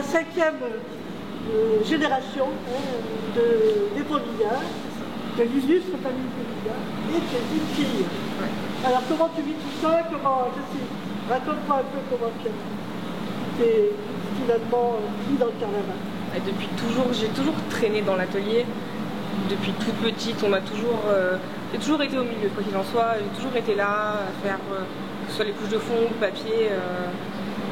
5e génération des Paulina, de l'illustre famille Paulina, et tu es une fille. Ouais. Alors comment tu vis tout ça? Raconte-moi un peu comment tu es finalement mis dans le carnaval. Et depuis toujours, j'ai toujours traîné dans l'atelier. Depuis toute petite, j'ai toujours été au milieu, quoi qu'il en soit. J'ai toujours été là à faire que ce soit les couches de fond, de papier,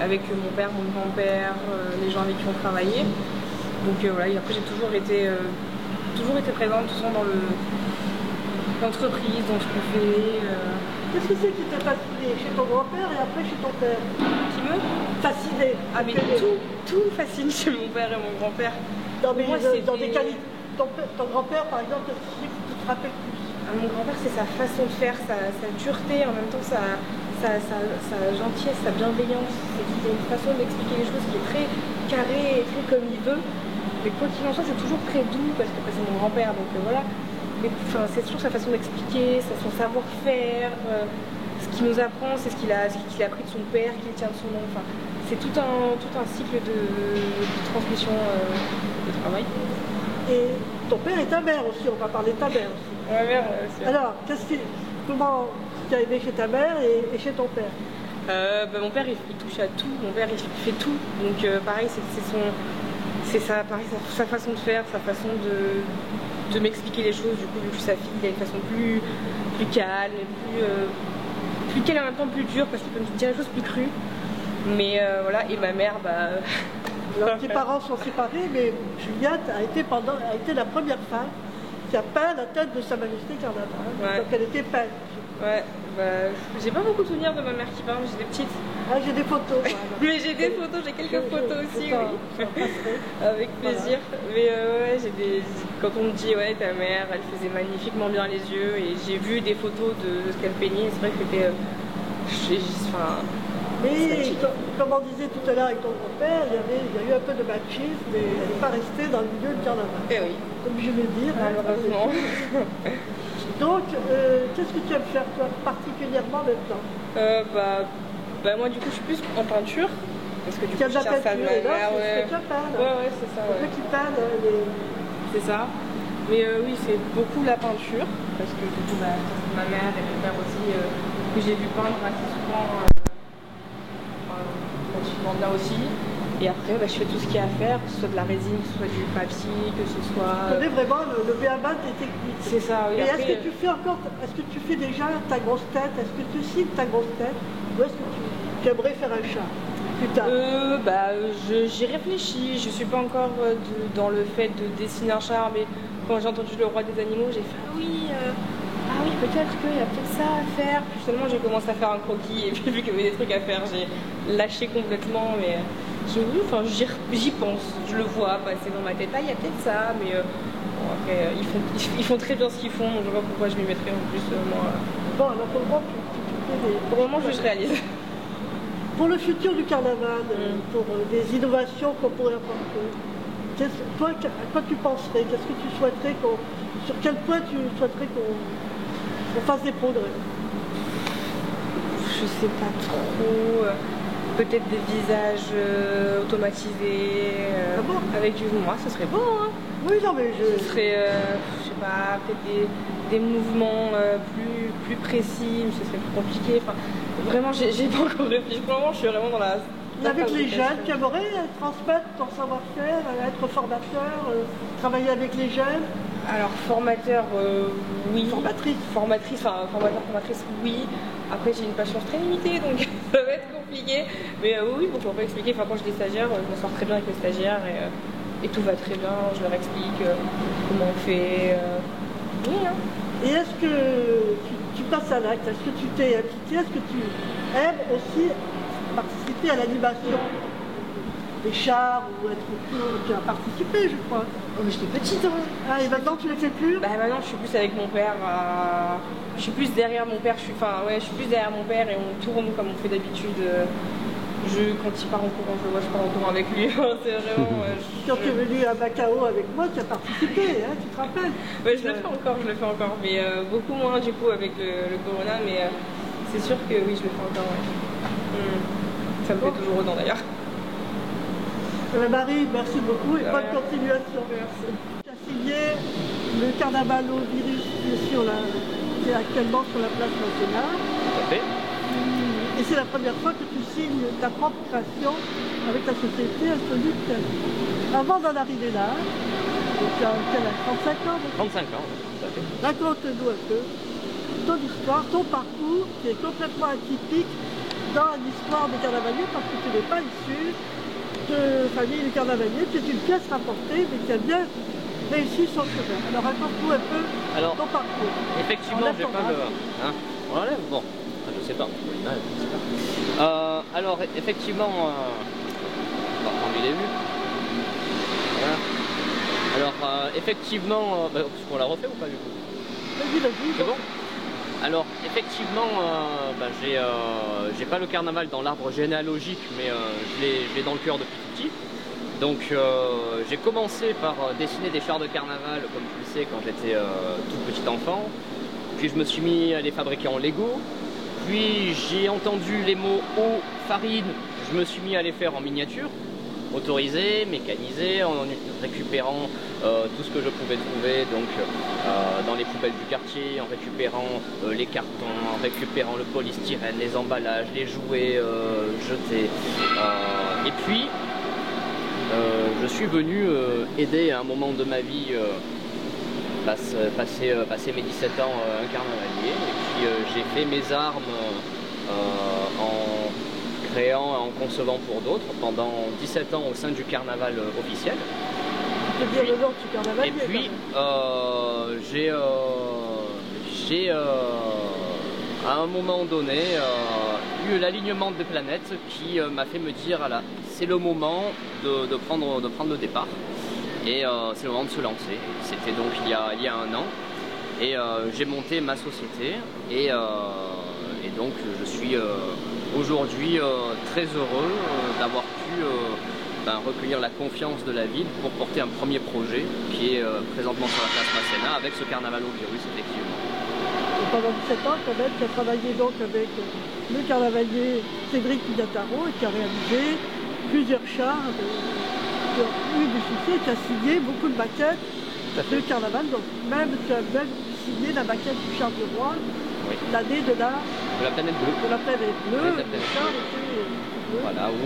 avec mon père, mon grand-père, les gens avec qui on travaillait. Donc voilà, et après j'ai toujours été présente, tout ça dans l'entreprise, dans ce qu'on fait. Qu'est-ce que c'est qui t'a fasciné chez ton grand-père et après chez ton père? Qui me Fasciné? Ah mais tout me fascine chez mon père et mon grand-père. Dans des des qualités. Ton grand-père, par exemple, qu'est-ce qui te rappelle plus? Mon grand-père, c'est sa façon de faire, sa dureté, en même temps sa gentillesse, sa bienveillance. Il a une façon d'expliquer les choses qui est très carrée et très comme il veut. Mais quoi qu'il en soit, c'est toujours très doux parce que c'est mon grand-père, donc voilà. Mais c'est toujours sa façon d'expliquer, son savoir-faire. Ce qu'il nous apprend, c'est ce qu'il a appris de son père, qui tient de son nom. Enfin, c'est tout un cycle de transmission de travail. Et ton père est ta mère aussi, on va parler de ta mère aussi. Ma mère aussi. Alors, comment tu es arrivé chez ta mère et chez ton père? Mon père il touche à tout, mon père il fait tout, donc pareil c'est sa façon de faire, sa façon de m'expliquer les choses. Du coup, vu que sa fille, il a une façon plus calme, plus calme et en même temps plus dure, parce qu'il peut me dire les choses plus crues. Mais voilà, et ma mère, Alors, tes parents sont séparés, mais Juliette a été la première femme qui a peint la tête de Sa Majesté Carnaval. Ouais. Donc elle était peinte. Ouais, j'ai pas beaucoup de souvenirs de ma mère qui peint, j'étais petite. Ah, j'ai des photos. Mais j'ai des photos, j'ai quelques photos aussi, oui. Avec plaisir. Voilà. Mais ouais, quand on me dit, ouais, ta mère, elle faisait magnifiquement bien les yeux, et j'ai vu des photos de ce qu'elle peignait, c'est vrai que c'était... Mais comme on disait tout à l'heure avec ton grand-père, il y a eu un peu de machisme, mais elle n'est pas restée dans le milieu du carnaval. Eh oui. Comme je vais dire. Malheureusement. Donc, qu'est-ce que tu aimes faire toi particulièrement maintenant? Moi du coup je suis plus en peinture. Parce que du coup je tiens tiens ça de ma mère. Ouais, c'est ce que tu peins, là. Ouais, c'est ça. C'est Ouais. qui peint C'est ça. Mais oui, c'est beaucoup la peinture. Parce que du coup, c'est ma mère et mon père aussi que j'ai vu peindre assez souvent. Quand je demande là aussi. Et après, je fais tout ce qu'il y a à faire, que ce soit de la résine, que ce soit du papier, que ce soit... Tu connais vraiment le béaba des techniques. C'est ça, oui. Et après, est-ce que tu fais déjà ta grosse tête? Est-ce que tu signes ta grosse tête? Ou est-ce que tu aimerais faire un chat plus tard? J'y réfléchis, je suis pas encore dans le fait de dessiner un chat, mais quand j'ai entendu Le Roi des Animaux, j'ai fait ah oui, peut-être qu'il y a peut-être ça à faire. Puis finalement, j'ai commencé à faire un croquis et puis vu qu'il y avait des trucs à faire, j'ai lâché complètement. Mais j'y pense, je le vois passer dans ma tête. Ah, il y a peut-être ça, mais bon, après, ils font très bien ce qu'ils font, donc je vois pas pourquoi je m'y mettrais en plus, moi. Bon, alors pour le moment, tu fais des... Pour le moment, je réalise. Pour le futur du carnaval, pour des innovations qu'on pourrait apporter, toi, à quoi tu penserais? Qu'est-ce que tu souhaiterais sur quel point tu souhaiterais qu'on fasse des progrès? Je sais pas trop. Peut-être des visages automatisés Ah bon? avec du moi, ce serait beau, hein. Oui, non, mais Ce serait, je sais pas, peut-être des mouvements plus précis, mais ce serait plus compliqué. Enfin, vraiment, j'ai pas encore réfléchi. Pour le moment, je suis vraiment dans la... Et avec les jeunes, tu aimerais transmettre ton savoir-faire, être formateur, travailler avec les jeunes? Alors, formateur, oui. Formatrice, Formatrice, oui. Après, j'ai une patience très limitée, donc ça va être compliqué. Mais oui, pourquoi pas expliquer. Enfin, quand j'ai des stagiaires, je m'en sors très bien avec les stagiaires et tout va très bien. Je leur explique comment on fait. Oui, hein. Et est-ce que tu passes à l'acte? Est-ce que tu t'es impliqué? Est-ce que tu aimes aussi participer à l'animation des chars ou être autour? Tu as participé, je crois. Oh, j'étais petite, hein. Ah, et maintenant tu ne les fais plus? Maintenant, je suis plus avec mon père. Je suis plus derrière mon père. Je suis plus derrière mon père et on tourne comme on fait d'habitude. Quand il part en courant, je pars en courant avec lui. C'est vraiment... Quand tu es venu à Macao avec moi, tu as participé, hein, tu te rappelles? Ouais, je le fais encore, mais beaucoup moins du coup avec le corona, mais c'est sûr que oui, je le fais encore, ouais. Ça me fait toujours autant d'ailleurs. Marie, merci beaucoup et bonne rien. continuation. Merci. Tu as signé le carnaval au virus qui est actuellement sur la place nationale. Tout à fait. Et c'est la première fois que tu signes ta propre création avec la société Insoluble. Avant d'en arriver là, tu as 35 ans. 35 ans, tout à fait. Raconte-nous un peu ton histoire, ton parcours qui est complètement atypique dans l'histoire des carnavaliers parce que tu n'es pas issu de famille de carnavaliers, tu es une pièce rapportée mais qui a bien réussi son chemin. Alors raconte-nous un peu ton parcours. Effectivement, j'ai pas le... Hein, on l'enlève. Bon, je sais pas. Alors, effectivement, on va prendre du début. Voilà. Alors, effectivement, est-ce qu'on la refait ou pas du coup? Vas-y, vas-y. C'est bon? Alors, effectivement, j'ai pas le carnaval dans l'arbre généalogique, mais je l'ai dans le cœur depuis tout petit. Donc, j'ai commencé par dessiner des chars de carnaval, comme tu le sais, quand j'étais tout petit enfant. Puis, je me suis mis à les fabriquer en Lego. Puis, j'ai entendu les mots eau, farine. Je me suis mis à les faire en miniature, autorisé, mécanisé, en récupérant tout ce que je pouvais trouver donc dans les poubelles du quartier, en récupérant les cartons, en récupérant le polystyrène, les emballages, les jouets jetés. Et puis je suis venu aider à un moment de ma vie passer mes 17 ans un carnavalier, et puis j'ai fait mes armes en créant, en concevant pour d'autres pendant 17 ans au sein du carnaval officiel. C'est bien le nom du carnaval. Et puis j'ai à un moment donné eu l'alignement des planètes qui m'a fait me dire voilà, c'est le moment de prendre le départ et c'est le moment de se lancer. C'était donc il y a un an et j'ai monté ma société et donc je suis aujourd'hui très heureux d'avoir pu recueillir la confiance de la ville pour porter un premier projet qui est présentement sur la place Masséna avec ce carnaval au virus effectivement. Et pendant 17 ans, quand même, tu as travaillé donc avec le carnavalier Cédric Pignataro et qui a réalisé plusieurs chars qui ont eu du succès, tu as signé beaucoup de maquettes de carnaval, donc tu as même signé la maquette du char du roi, oui. L'année de la planète bleue. De la planète bleue, oui, le char était bleu. Voilà, où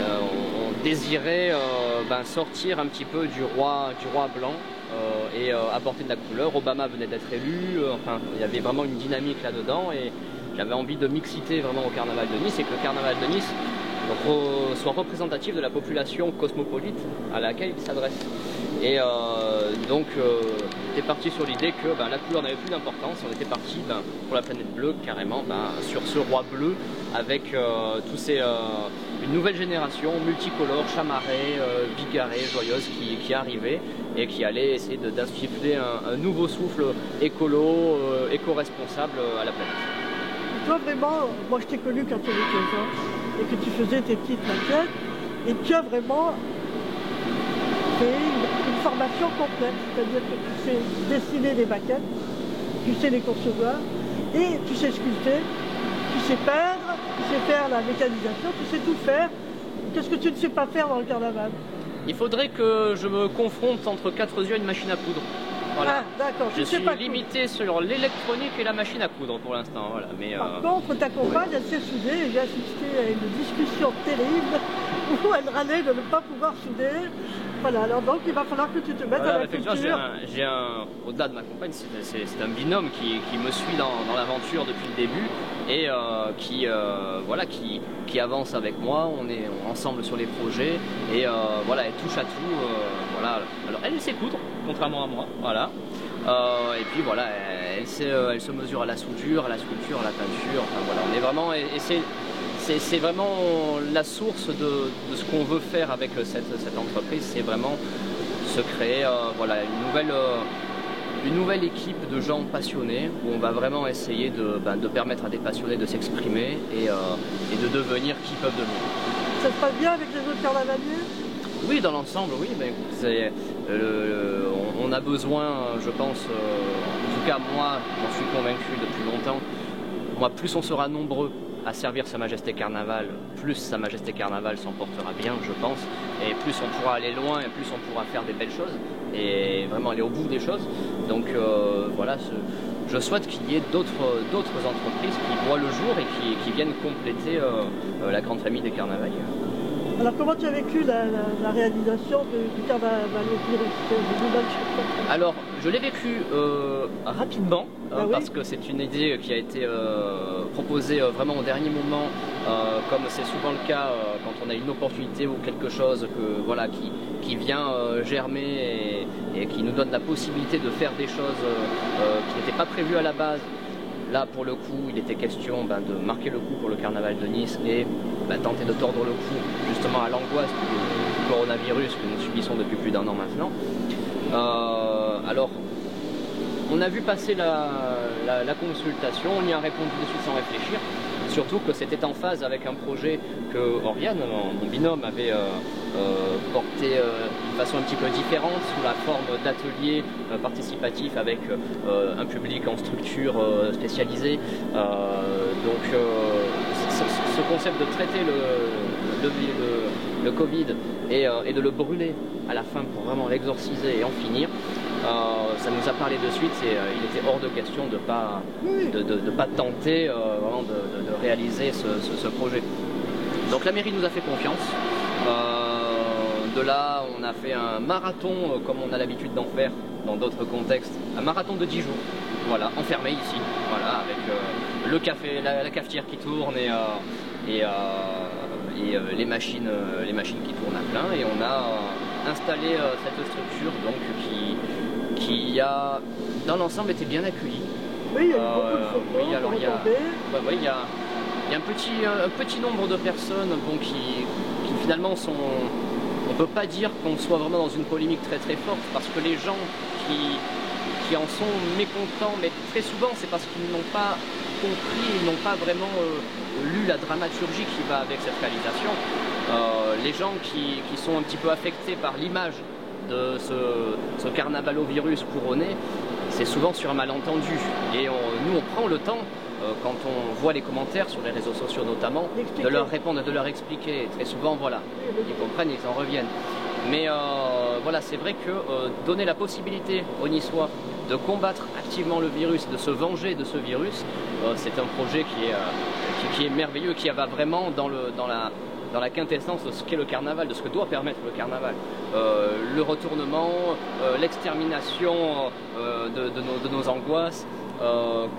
on désirait sortir un petit peu du roi blanc et apporter de la couleur. Obama venait d'être élu, enfin il y avait vraiment une dynamique là-dedans et j'avais envie de mixiter vraiment au carnaval de Nice et que le carnaval de Nice soit représentatif de la population cosmopolite à laquelle il s'adresse. Et donc on était parti sur l'idée que la couleur n'avait plus d'importance, on était parti pour la planète bleue carrément sur ce roi bleu avec une nouvelle génération multicolore, chamarrée, bigarrée, joyeuse qui arrivait et qui allait essayer d'insuffler un nouveau souffle écolo, éco-responsable à la planète. Toi vraiment, moi je t'ai connu quand tu avais 15 ans et que tu faisais tes petites maquettes et tu as vraiment fait une formation complète, c'est-à-dire que tu sais dessiner des maquettes, tu sais les concevoir et tu sais sculpter, tu sais peindre, tu sais faire la mécanisation, tu sais tout faire. Qu'est-ce que tu ne sais pas faire dans le carnaval? Il faudrait que je me confronte entre 4 yeux à une machine à coudre. Voilà. Ah, d'accord, je suis limité sur l'électronique et la machine à coudre pour l'instant. Voilà. Mais, par contre, ta compagne, elle s'est soudée et j'ai assisté à une discussion terrible où elle râlait de ne pas pouvoir souder. Voilà, alors donc il va falloir que tu te mettes à la culture. Au-delà de ma compagne, c'est un binôme qui me suit dans l'aventure depuis le début et qui avance avec moi. On est ensemble sur les projets et voilà, elle touche à tout. Voilà. Alors elle sait coudre, contrairement à moi. Voilà. Et puis voilà, elle se mesure à la soudure, à la sculpture, à la peinture. Enfin, voilà, on est vraiment c'est vraiment la source de ce qu'on veut faire avec cette entreprise, c'est vraiment se créer voilà, une nouvelle équipe de gens passionnés où on va vraiment essayer de permettre à des passionnés de s'exprimer et de devenir qui peuvent devenir. Ça se passe bien avec les autres carnavaliers? Oui, dans l'ensemble, oui. On a besoin, je pense, en tout cas moi, j'en suis convaincu depuis longtemps, plus on sera nombreux à servir Sa Majesté Carnaval, plus Sa Majesté Carnaval s'en portera bien, je pense, et plus on pourra aller loin, et plus on pourra faire des belles choses, et vraiment aller au bout des choses. Donc voilà, je souhaite qu'il y ait d'autres entreprises qui voient le jour et qui viennent compléter la grande famille des carnavaliers. Alors comment tu as vécu la réalisation du carnaval au virus? Alors je l'ai vécu rapidement, oui. parce que c'est une idée qui a été proposée vraiment au dernier moment, comme c'est souvent le cas quand on a une opportunité ou quelque chose voilà, qui vient germer et qui nous donne la possibilité de faire des choses qui n'étaient pas prévues à la base. Là, pour le coup, il était question de marquer le coup pour le carnaval de Nice et tenter de tordre le cou justement à l'angoisse du coronavirus que nous subissons depuis plus d'1 an maintenant. Alors, on a vu passer la consultation, on y a répondu de suite sans réfléchir, surtout que c'était en phase avec un projet que Oriane, mon binôme, avait porté d'une façon un petit peu différente, sous la forme d'ateliers participatifs avec un public en structure spécialisée. Donc ce concept de traiter le Covid et de le brûler à la fin pour vraiment l'exorciser et en finir, ça nous a parlé de suite et il était hors de question de pas tenter vraiment de réaliser ce projet. Donc la mairie nous a fait confiance. De là, on a fait un marathon, comme on a l'habitude d'en faire dans d'autres contextes, un marathon de 10 jours, voilà, enfermé ici, voilà, avec le café, la cafetière qui tourne et les machines qui tournent à plein, et on a installé cette structure donc qui a dans l'ensemble été bien accueillie. Oui, il y a eu beaucoup de photos, oui, alors il y a un petit nombre de personnes qui finalement sont... On ne peut pas dire qu'on soit vraiment dans une polémique très très forte, parce que les gens qui en sont mécontents, mais très souvent c'est parce qu'ils n'ont pas compris, ils n'ont pas vraiment lu la dramaturgie qui va avec cette réalisation. Les gens qui sont un petit peu affectés par l'image de ce carnavalovirus couronné, c'est souvent sur un malentendu. Et nous on prend le temps, quand on voit les commentaires sur les réseaux sociaux notamment, de leur répondre, de leur expliquer. Très souvent, voilà, ils comprennent, ils en reviennent. Mais voilà, c'est vrai que donner la possibilité aux Niçois de combattre activement le virus, de se venger de ce virus, c'est un projet qui est merveilleux, qui va vraiment dans la quintessence de ce qu'est le carnaval, de ce que doit permettre le carnaval. Le retournement, l'extermination de nos angoisses,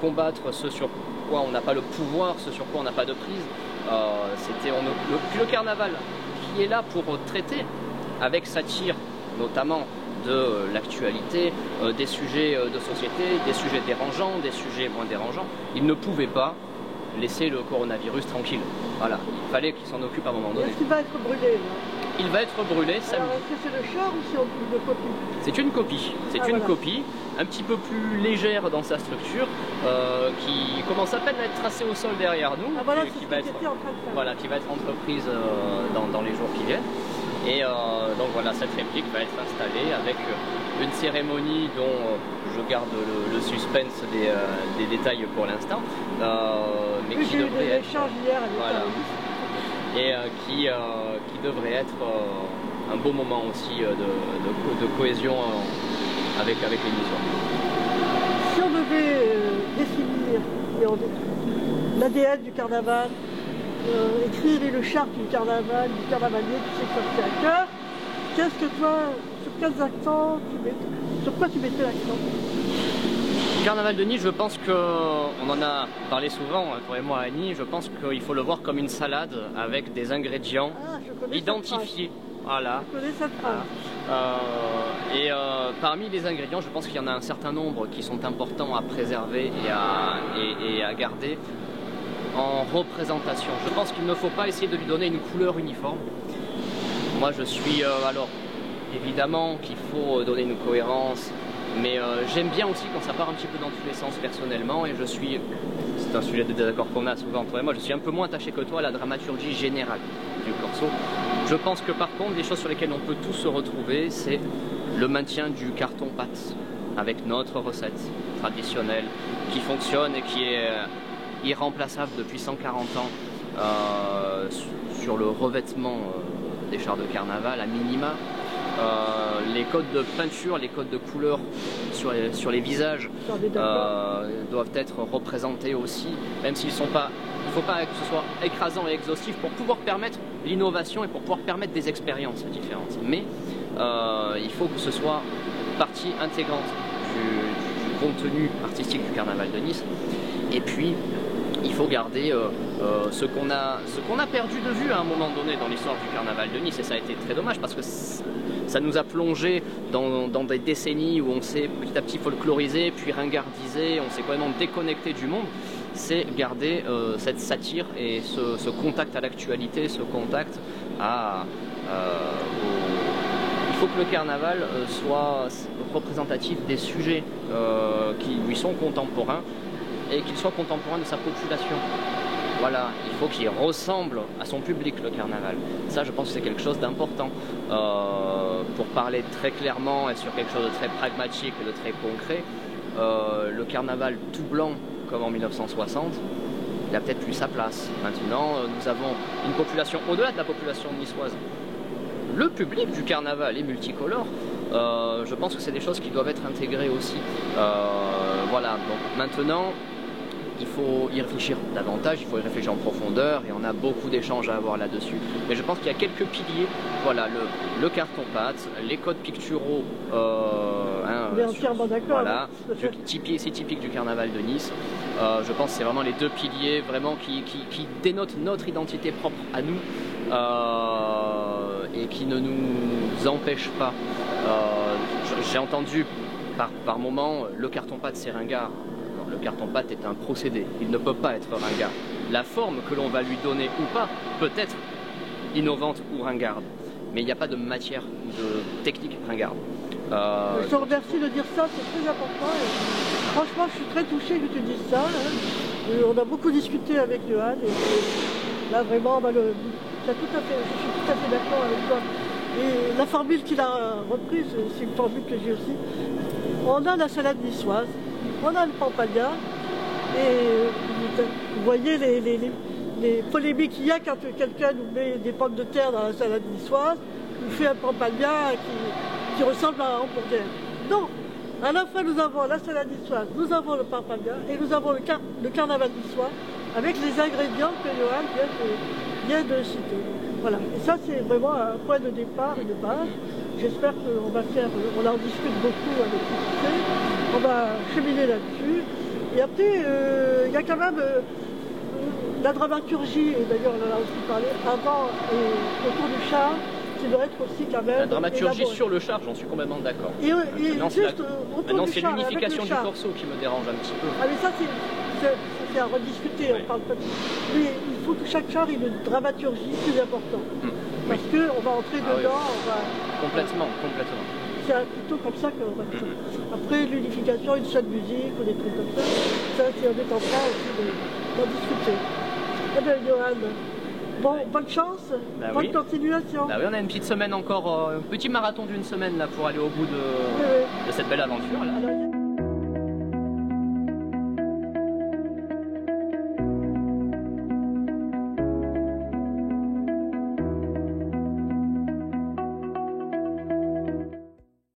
combattre ce sur quoi on n'a pas le pouvoir, ce sur quoi on n'a pas de prise. Le carnaval qui est là pour traiter avec satire notamment de l'actualité, des sujets de société, des sujets dérangeants, des sujets moins dérangeants. Il ne pouvait pas laisser le coronavirus tranquille. Voilà, il fallait qu'il s'en occupe à un moment donné. Est-ce qu'il va être brûlé là? Il va être brûlé samedi. Est-ce que c'est le char ou c'est une copie? C'est une copie. C'est une copie, un petit peu plus légère dans sa structure, qui commence à peine à être tracée au sol derrière nous, qui va être entreprise dans les jours qui viennent. Et donc voilà, cette réplique va être installée avec une cérémonie dont je garde le suspense des détails pour l'instant, mais qui devrait être... Voilà. Et qui devrait être un beau moment aussi de cohésion avec les Niçois. Si on devait définir l'ADN du carnaval, écrire le charte du carnaval, du carnavalier, tu sais que ça te fait à cœur, qu'est-ce que toi, sur quels accents sur quoi tu mettais l'accent? Le carnaval de Nice, je pense qu'on en a parlé souvent, toi et moi, Annie, je pense qu'il faut le voir comme une salade avec des ingrédients identifiés. Voilà. Je connais cette phrase. Et parmi les ingrédients, je pense qu'il y en a un certain nombre qui sont importants à préserver et à garder en représentation. Je pense qu'il ne faut pas essayer de lui donner une couleur uniforme. Moi, je suis... alors, évidemment qu'il faut donner une cohérence, mais j'aime bien aussi quand ça part un petit peu dans tous les sens personnellement, et je suis, c'est un sujet de désaccord qu'on a souvent toi et moi, je suis un peu moins attaché que toi à la dramaturgie générale du corso. Je pense que par contre, les choses sur lesquelles on peut tous se retrouver, c'est le maintien du carton-pâte, avec notre recette traditionnelle, qui fonctionne et qui est irremplaçable depuis 140 ans sur le revêtement des chars de carnaval à minima. Les codes de peinture, les codes de couleur sur les visages doivent être représentés aussi, même s'ils sont pas. Il ne faut pas que ce soit écrasant et exhaustif pour pouvoir permettre l'innovation et pour pouvoir permettre des expériences différentes. Mais il faut que ce soit partie intégrante du contenu artistique du carnaval de Nice. Et puis, il faut garder ce qu'on a perdu de vue à un moment donné dans l'histoire du carnaval de Nice. Et ça a été très dommage parce que ça nous a plongé dans des décennies où on s'est petit à petit folklorisé, puis ringardisé, on s'est complètement déconnecté du monde. C'est garder cette satire et ce contact à l'actualité, ce contact Il faut que le carnaval soit représentatif des sujets qui lui sont contemporains et qu'il soit contemporain de sa population. Voilà, il faut qu'il ressemble à son public, le carnaval. Ça, je pense que c'est quelque chose d'important. Pour parler très clairement et sur quelque chose de très pragmatique et de très concret, le carnaval tout blanc, comme en 1960, il a peut-être plus sa place. Maintenant, nous avons une population, au-delà de la population niçoise. Le public du carnaval est multicolore. Je pense que c'est des choses qui doivent être intégrées aussi. Voilà, donc maintenant, il faut y réfléchir davantage, il faut y réfléchir en profondeur et on a beaucoup d'échanges à avoir là-dessus. Mais je pense qu'il y a quelques piliers, voilà, le carton-pâte, les codes picturaux, voilà, c'est typique du carnaval de Nice. Je pense que c'est vraiment les deux piliers vraiment qui dénotent notre identité propre à nous et qui ne nous empêchent pas. J'ai entendu par moments le carton-pâte c'est ringard. Le carton-pâte est un procédé, il ne peut pas être ringard. La forme que l'on va lui donner ou pas peut être innovante ou ringarde, mais il n'y a pas de matière ou de technique ringarde. Je te remercie de dire ça, c'est très important. Et franchement, je suis très touchée que tu dises ça. On a beaucoup discuté avec Johan et là vraiment, je suis tout à fait d'accord avec toi. Et la formule qu'il a reprise, c'est une formule que j'ai aussi. On a la salade niçoise. On a le pampagna et vous voyez les polémiques qu'il y a quand quelqu'un nous met des pommes de terre dans la salade niçoise, nous fait un pampagna qui ressemble à un hamburger. Donc, à la fois nous avons la salade niçoise, nous avons le pampagna et nous avons le carnaval niçois avec les ingrédients que Johan vient de citer. Voilà, et ça c'est vraiment un point de départ et de base. J'espère qu'on on en discute beaucoup avec les on va cheminer là-dessus. Et après, il y a quand même la dramaturgie, et d'ailleurs on en a aussi parlé, avant et autour du char, qui doit être aussi quand même... La dramaturgie élaborée. sur le char, j'en suis complètement d'accord. Maintenant c'est l'unification du corso qui me dérange un petit peu. Ah mais ça c'est à rediscuter, on parle pas de... Mais il faut que chaque char ait une dramaturgie plus importante. Parce qu'on va entrer dedans, on va... Complètement. C'est plutôt comme ça qu'on va faire. Après l'unification, une seule musique ou des trucs comme ça, on est en train aussi d'en discuter. Eh bien Johan, bon, bonne chance, bonne continuation. Bah oui, on a une petite semaine encore, un petit marathon d'une semaine là pour aller au bout de cette belle aventure. Là.